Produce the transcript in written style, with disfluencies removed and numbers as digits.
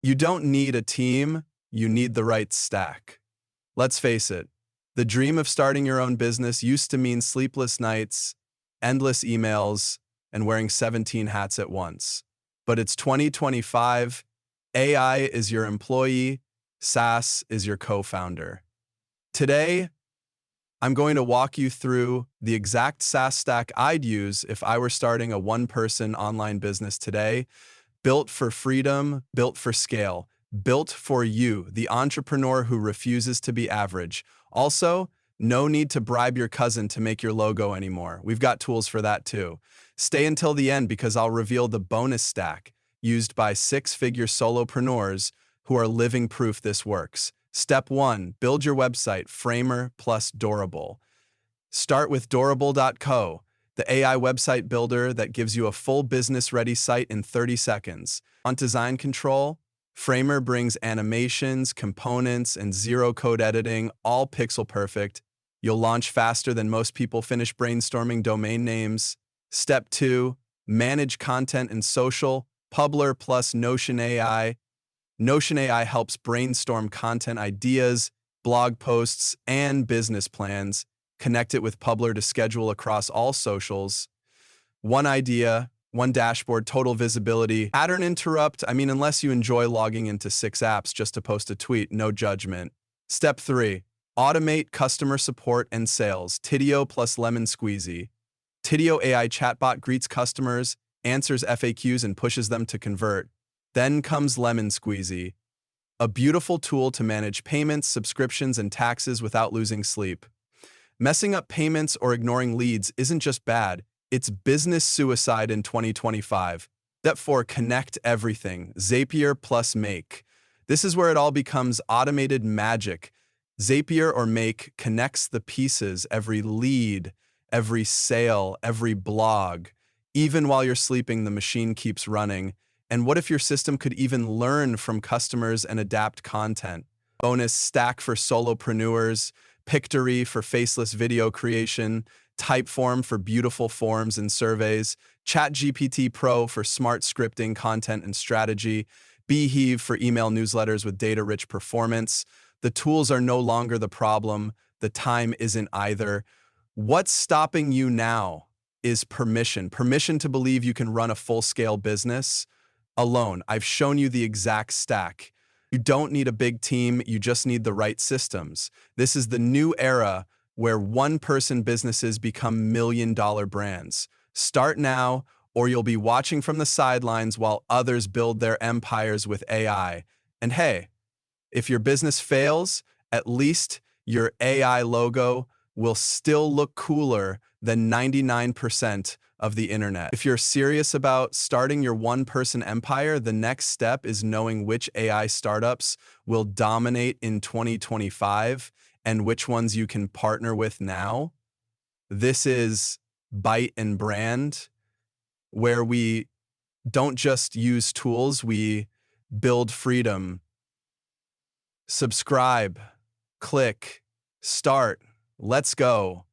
You don't need a team, you need the right stack. Let's face it, the dream of starting your own business used to mean sleepless nights, endless emails, and wearing 17 hats at once. But it's 2025, AI is your employee, SaaS is your co-founder. Today, I'm going to walk you through the exact SaaS stack I'd use if I were starting a one-person online business today, built for freedom, built for scale, built for you, the entrepreneur who refuses to be average. Also, no need to bribe your cousin to make your logo anymore. We've got tools for that too. Stay until the end because I'll reveal the bonus stack used by six-figure solopreneurs who are living proof this works. Step 1, build your website, Framer plus Durable. Start with Durable.co, the AI website builder that gives you a full business-ready site in 30 seconds. On design control, Framer brings animations, components, and zero-code editing, all pixel perfect. You'll launch faster than most people finish brainstorming domain names. Step 2, manage content and social, Publer plus Notion AI. Notion AI helps brainstorm content ideas, blog posts, and business plans. Connect it with Publer to schedule across all socials. One idea, one dashboard, total visibility. Pattern interrupt, unless you enjoy logging into 6 apps just to post a tweet, no judgment. Step 3, automate customer support and sales, Tidio plus Lemon Squeezy. Tidio AI chatbot greets customers, answers FAQs, and pushes them to convert. Then comes Lemon Squeezy, a beautiful tool to manage payments, subscriptions, and taxes without losing sleep. Messing up payments or ignoring leads isn't just bad, it's business suicide in 2025. Step 4, connect everything, Zapier plus Make. This is where it all becomes automated magic. Zapier or Make connects the pieces, every lead, every sale, every blog. Even while you're sleeping, the machine keeps running. And what if your system could even learn from customers and adapt content? Bonus stack for solopreneurs, Pictory for faceless video creation, Typeform for beautiful forms and surveys, ChatGPT Pro for smart scripting, content, and strategy, Beehiiv for email newsletters with data-rich performance. The tools are no longer the problem. The time isn't either. What's stopping you now is permission. Permission to believe you can run a full-scale business alone. I've shown you the exact stack. You don't need a big team, you just need the right systems. This is the new era where one-person businesses become million-dollar brands. Start now, or you'll be watching from the sidelines while others build their empires with AI. And hey, if your business fails, at least your AI logo will still look cooler than 99% of the internet. If you're serious about starting your one-person empire, the next step is knowing which AI startups will dominate in 2025 and which ones you can partner with now. This is Byte and Brand, where we don't just use tools, we build freedom. Subscribe, click, start, let's go.